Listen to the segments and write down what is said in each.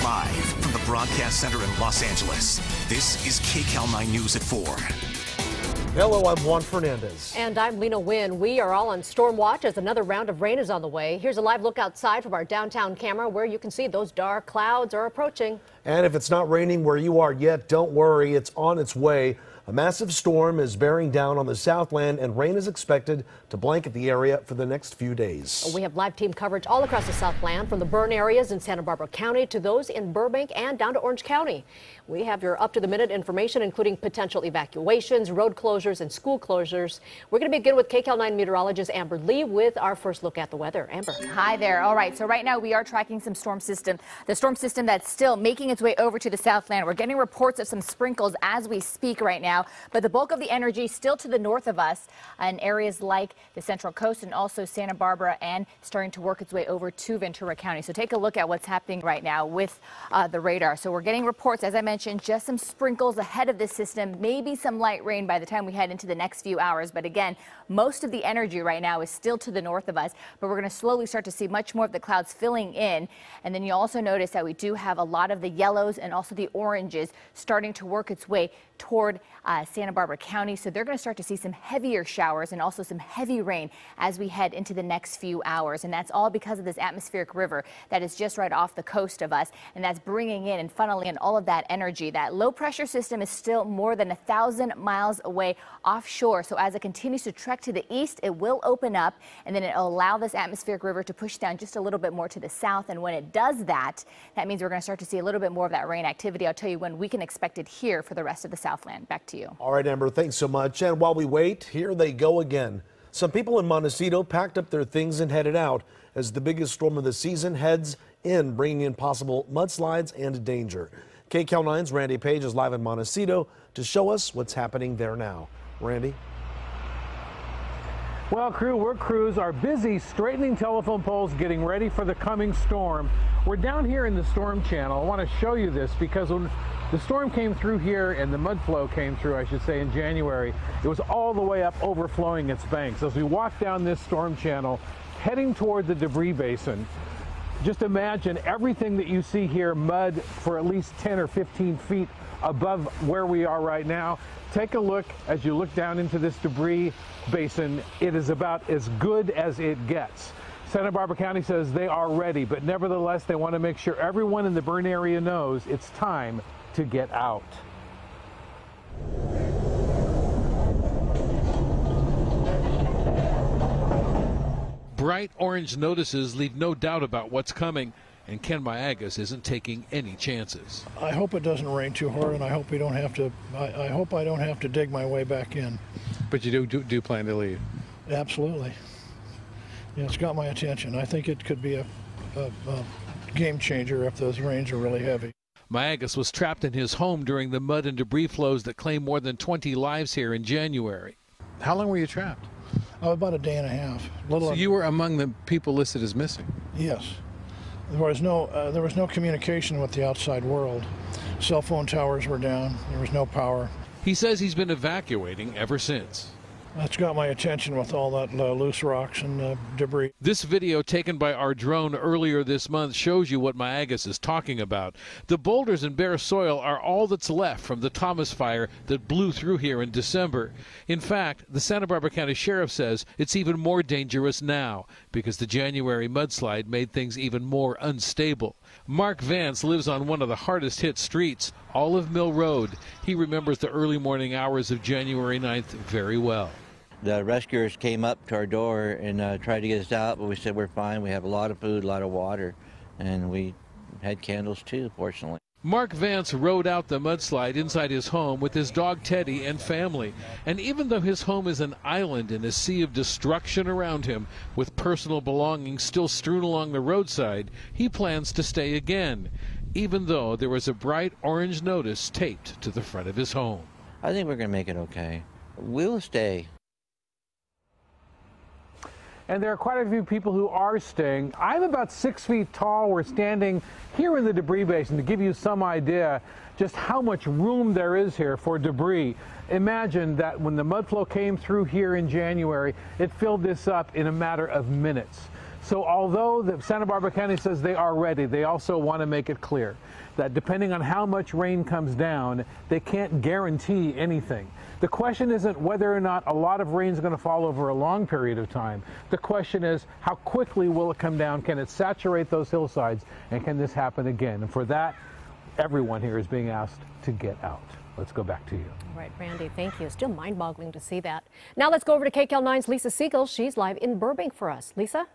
Live from the Broadcast Center in Los Angeles, this is KCAL9 News at 4. Hello, I'm Juan Fernandez. And I'm Lena Wynn. We are all on storm watch as another round of rain is on the way. Here's a live look outside from our downtown camera where you can see those dark clouds are approaching. And if it's not raining where you are yet, don't worry, it's on its way. A massive storm is bearing down on the Southland, and rain is expected to blanket the area for the next few days. We have live team coverage all across the Southland, from the burn areas in Santa Barbara County to those in Burbank and down to Orange County. We have your up-to-the-minute information, including potential evacuations, road closures, and school closures. We're going to begin with KCAL9 meteorologist Amber Lee with our first look at the weather. Amber. Hi there. All right, so right now we are tracking some storm system. The storm system that's still making its way over to the Southland. We're getting reports of some sprinkles as we speak right now. But the bulk of the energy still to the north of us in areas like the Central Coast and also Santa Barbara, and starting to work its way over to Ventura County. So take a look at what's happening right now with the radar. So we're getting reports, as I mentioned, just some sprinkles ahead of this system, maybe some light rain by the time we head into the next few hours. But again, most of the energy right now is still to the north of us, but we're going to slowly start to see much more of the clouds filling in. And then you also notice that we do have a lot of the yellows and also the oranges starting to work its way toward Santa Barbara County. So they're going to start to see some heavier showers and also some heavy rain as we head into the next few hours. And that's all because of this atmospheric river that is just right off the coast of us. And that's bringing in and funneling in all of that energy. That low pressure system is still more than 1,000 miles away offshore. So as it continues to trek to the east, it will open up, and then it'll allow this atmospheric river to push down just a little bit more to the south. And when it does that, that means we're going to start to see a little bit more of that rain activity. I'll tell you when we can expect it here for the rest of the Southland. Back to you. All right, Amber, thanks so much. And while we wait, here they go again. Some people in Montecito packed up their things and headed out as the biggest storm of the season heads in, bringing in possible mudslides and danger. KCAL9's Randy Page is live in Montecito to show us what's happening there now. Randy? Well, crews are busy straightening telephone poles, getting ready for the coming storm. We're down here in the storm channel. I want to show you this because when the storm came through here and the mud flow came through, I should say, in January, it was all the way up, overflowing its banks. As we walk down this storm channel, heading toward the debris basin, just imagine everything that you see here, mud for at least 10 or 15 feet above where we are right now. Take a look as you look down into this debris basin. It is about as good as it gets. Santa Barbara County says they are ready, but nevertheless, they want to make sure everyone in the burn area knows it's time to get out. Bright orange notices leave no doubt about what's coming, and Ken Mayagas isn't taking any chances. I hope it doesn't rain too hard, and I hope we don't have to. I hope I don't have to dig my way back in. But you do plan to leave? Absolutely. Yeah, it's got my attention. I think it could be a game changer if those rains are really heavy. Mayagas was trapped in his home during the mud and debris flows that claimed more than 20 lives here in January. How long were you trapped? Oh, about a day and a half. So you were among the people listed as missing? Yes. There was no communication with the outside world. Cell phone towers were down. There was no power. He says he's been evacuating ever since. That's got my attention with all that loose rocks and debris. This video taken by our drone earlier this month shows you what Mayagas is talking about. The boulders and bare soil are all that's left from the Thomas fire that blew through here in December. In fact, the Santa Barbara County Sheriff says it's even more dangerous now because the January mudslide made things even more unstable. Mark Vance lives on one of the hardest hit streets, Olive Mill Road. He remembers the early morning hours of January 9th very well. The rescuers came up to our door and tried to get us out, but we said we're fine. We have a lot of food, a lot of water, and we had candles too, fortunately. Mark Vance rode out the mudslide inside his home with his dog Teddy and family. And even though his home is an island in a sea of destruction around him, with personal belongings still strewn along the roadside, he plans to stay again, even though there was a bright orange notice taped to the front of his home. I think we're going to make it okay. We'll stay. And there are quite a few people who are staying. I'm about 6 feet tall. We're standing here in the debris basin to give you some idea just how much room there is here for debris. Imagine that when the mud flow came through here in January, it filled this up in a matter of minutes. So although the Santa Barbara County says they are ready, they also want to make it clear that depending on how much rain comes down, they can't guarantee anything. The question isn't whether or not a lot of rain is going to fall over a long period of time. The question is, how quickly will it come down? Can it saturate those hillsides? And can this happen again? And for that, everyone here is being asked to get out. Let's go back to you. All right, Randy, thank you. Still mind-boggling to see that. Now let's go over to KCAL9's Lisa Siegel. She's live in Burbank for us. Lisa?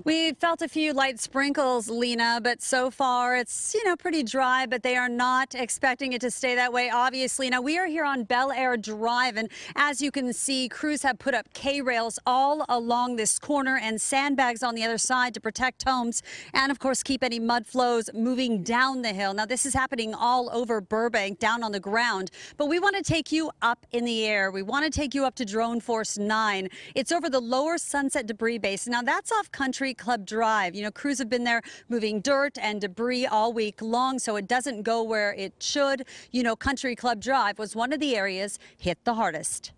We felt a few light sprinkles, Lena, but so far it's, pretty dry, but they are not expecting it to stay that way, obviously. Now, we are here on Bel Air Drive, and as you can see, crews have put up K-rails all along this corner and sandbags on the other side to protect homes and, of course, keep any mud flows moving down the hill. Now, this is happening all over Burbank, down on the ground, but we want to take you up in the air. We want to take you up to Drone Force 9. It's over the lower Sunset Debris Basin. Now, that's off Country Club Drive. Crews have been there moving dirt and debris all week long, so it doesn't go where it should. Country Club Drive was one of the areas hit the hardest.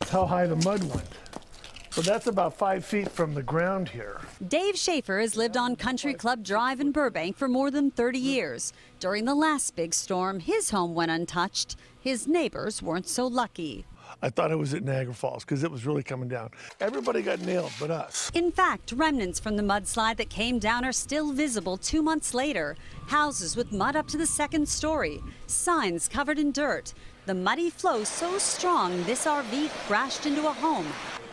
That's how high the mud went. So that's about 5 feet from the ground here. Dave Schaefer has lived on Country Club Drive in Burbank for more than 30 years. During the last big storm, his home went untouched. His neighbors weren't so lucky. I thought it was at Niagara Falls because it was really coming down. Everybody got nailed but us. In fact, remnants from the mudslide that came down are still visible 2 months later. Houses with mud up to the second story, signs covered in dirt. The muddy flow so strong this RV crashed into a home,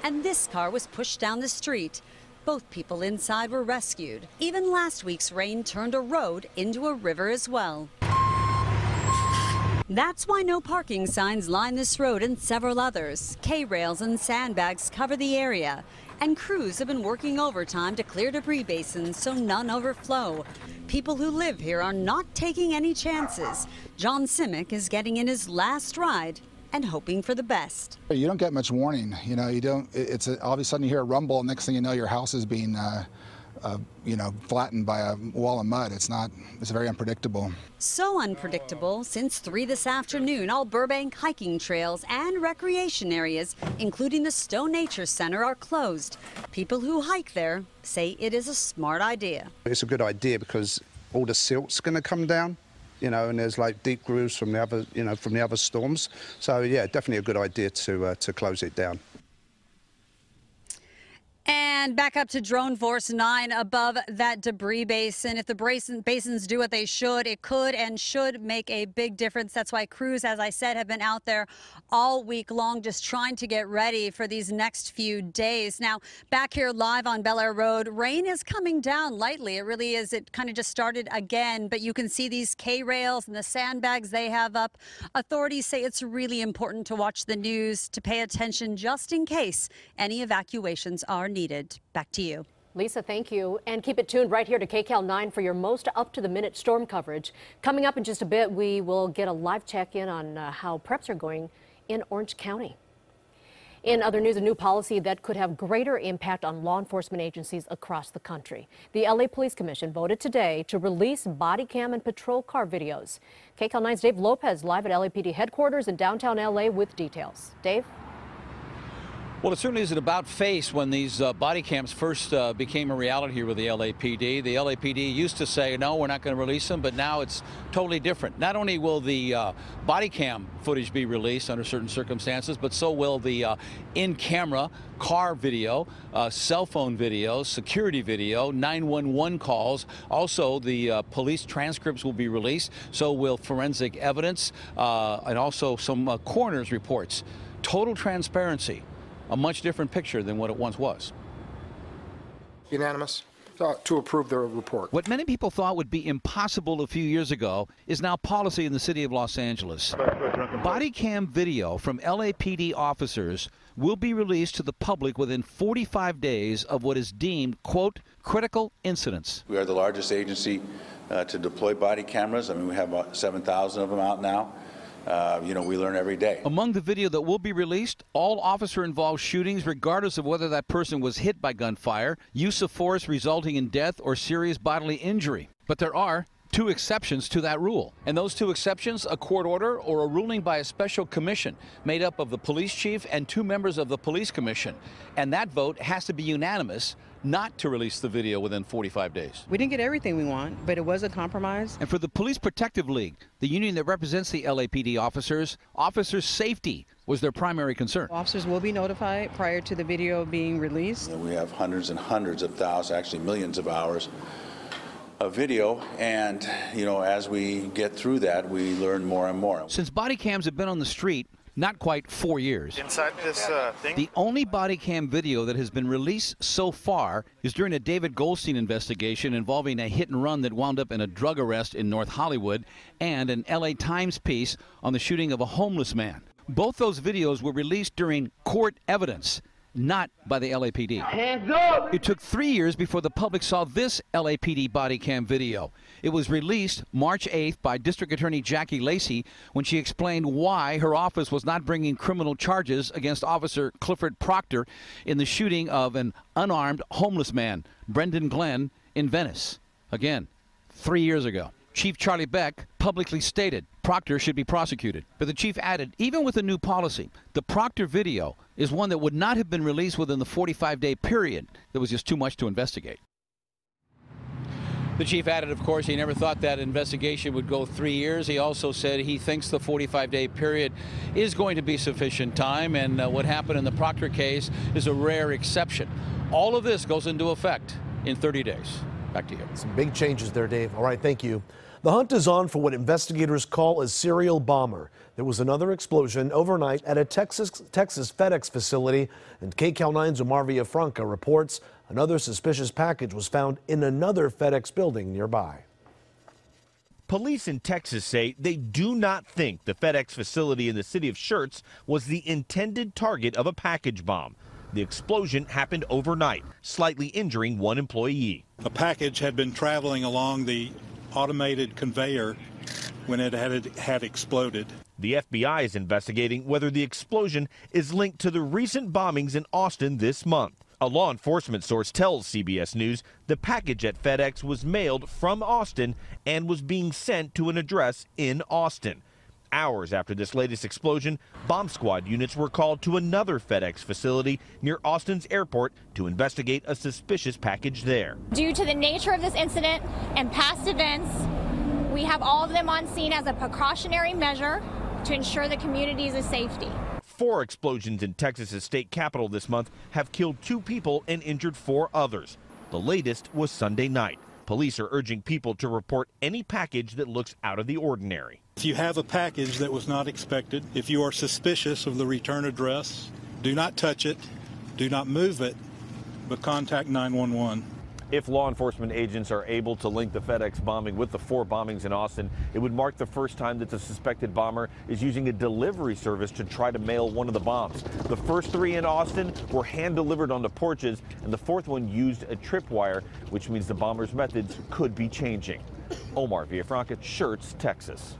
and this car was pushed down the street. Both people inside were rescued. Even last week's rain turned a road into a river as well. That's why no parking signs line this road and several others. K-rails and sandbags cover the area, and crews have been working overtime to clear debris basins so none overflow. People who live here are not taking any chances. John Simic is getting in his last ride and hoping for the best. You don't get much warning. All of a sudden you hear a rumble, next thing you know your house is being flattened by a wall of mud. It's very unpredictable. So unpredictable, since 3 this afternoon, all Burbank hiking trails and recreation areas, including the Stowe Nature Center, are closed. People who hike there say it is a smart idea. It's a good idea because all the silt's going to come down, and there's like deep grooves from the other storms. So yeah, definitely a good idea to close it down. And back up to Drone Force 9 above that debris basin. If the basins do what they should, it could and should make a big difference. That's why crews, as I said, have been out there all week long just trying to get ready for these next few days. Now, back here live on Bel Air Road, rain is coming down lightly. It really is. It kind of just started again, but you can see these K-rails and the sandbags they have up. Authorities say it's really important to watch the news, to pay attention just in case any evacuations are needed. Back to you. Lisa, thank you. And keep it tuned right here to KCAL9 for your most up-to-the-minute storm coverage. Coming up in just a bit, we will get a live check-in on how preps are going in Orange County. In other news, a new policy that could have greater impact on law enforcement agencies across the country. The LA Police Commission voted today to release body cam and patrol car videos. KCAL9's Dave Lopez live at LAPD headquarters in downtown LA with details. Dave? Well, it certainly is an about face when these body cams first became a reality here with the LAPD. The LAPD used to say, no, we're not going to release them, but now it's totally different. Not only will the body cam footage be released under certain circumstances, but so will the in-camera car video, cell phone video, security video, 911 calls. Also, the police transcripts will be released. So will forensic evidence and also some coroner's reports. Total transparency. A much different picture than what it once was. Unanimous to approve the report. What many people thought would be impossible a few years ago is now policy in the city of Los Angeles. Body cam video from LAPD officers will be released to the public within 45 days of what is deemed, quote, critical incidents. We are the largest agency to deploy body cameras. I mean, we have about 7,000 of them out now. We learn every day. Among the video that will be released, all officer-involved shootings, regardless of whether that person was hit by gunfire, use of force resulting in death or serious bodily injury. But there are 2 exceptions to that rule. And those 2 exceptions, a court order or a ruling by a special commission made up of the police chief and 2 members of the police commission. And that vote has to be unanimous not to release the video within 45 days. We didn't get everything we want, but it was a compromise. And for the Police Protective League, the union that represents the LAPD officers safety was their primary concern. Officers will be notified prior to the video being released. We have hundreds and hundreds of thousands, actually millions of hours of video, and as we get through that, we learn more and more. Since body cams have been on the street, not quite 4 years. Inside this thing? The only body cam video that has been released so far is during a David Goldstein investigation involving a hit and run that wound up in a drug arrest in North Hollywood and an LA Times piece on the shooting of a homeless man. Both those videos were released during court evidence, not by the LAPD. Hands up! It took 3 years before the public saw this LAPD body cam video. It was released March 8th by District Attorney Jackie Lacey when she explained why her office was not bringing criminal charges against Officer Clifford Proctor in the shooting of an unarmed homeless man, Brendan Glenn, in Venice. Again, 3 years ago. Chief Charlie Beck publicly stated Proctor should be prosecuted. But the chief added, even with the new policy, the Proctor video is one that would not have been released within the 45-day period. There was just too much to investigate. The chief added, of course, he never thought that investigation would go 3 years. He also said he thinks the 45-day period is going to be sufficient time, and what happened in the Proctor case is a rare exception. All of this goes into effect in 30 days. Back to you. Some big changes there, Dave. All right, thank you. The hunt is on for what investigators call a serial bomber. There was another explosion overnight at a Texas FedEx facility, and KCAL9's Omar Villafranca reports another suspicious package was found in another FedEx building nearby. Police in Texas say they do not think the FedEx facility in the city of Schertz was the intended target of a package bomb. The explosion happened overnight, slightly injuring one employee. A package had been traveling along the automated conveyor when it had exploded. The FBI is investigating whether the explosion is linked to the recent bombings in Austin this month. A law enforcement source tells CBS News the package at FedEx was mailed from Austin and was being sent to an address in Austin. Hours after this latest explosion, bomb squad units were called to another FedEx facility near Austin's airport to investigate a suspicious package there. Due to the nature of this incident and past events, we have all of them on scene as a precautionary measure to ensure the community's safety. 4 explosions in Texas's state capital this month have killed 2 people and injured 4 others. The latest was Sunday night. Police are urging people to report any package that looks out of the ordinary. If you have a package that was not expected, if you are suspicious of the return address, do not touch it, do not move it, but contact 911. If law enforcement agents are able to link the FedEx bombing with the 4 bombings in Austin, it would mark the first time that the suspected bomber is using a delivery service to try to mail one of the bombs. The first 3 in Austin were hand-delivered onto porches, and the 4th one used a tripwire, which means the bomber's methods could be changing. Omar Villafranca, Schertz, Texas.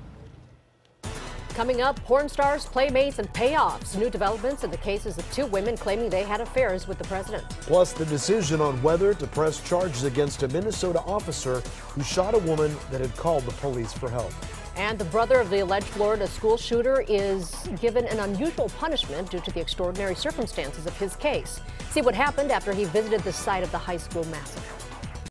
Coming up, porn stars, playmates, and payoffs. New developments in the cases of 2 women claiming they had affairs with the president. Plus, the decision on whether to press charges against a Minnesota officer who shot a woman that had called the police for help. And the brother of the alleged Florida school shooter is given an unusual punishment due to the extraordinary circumstances of his case. See what happened after he visited the site of the high school massacre.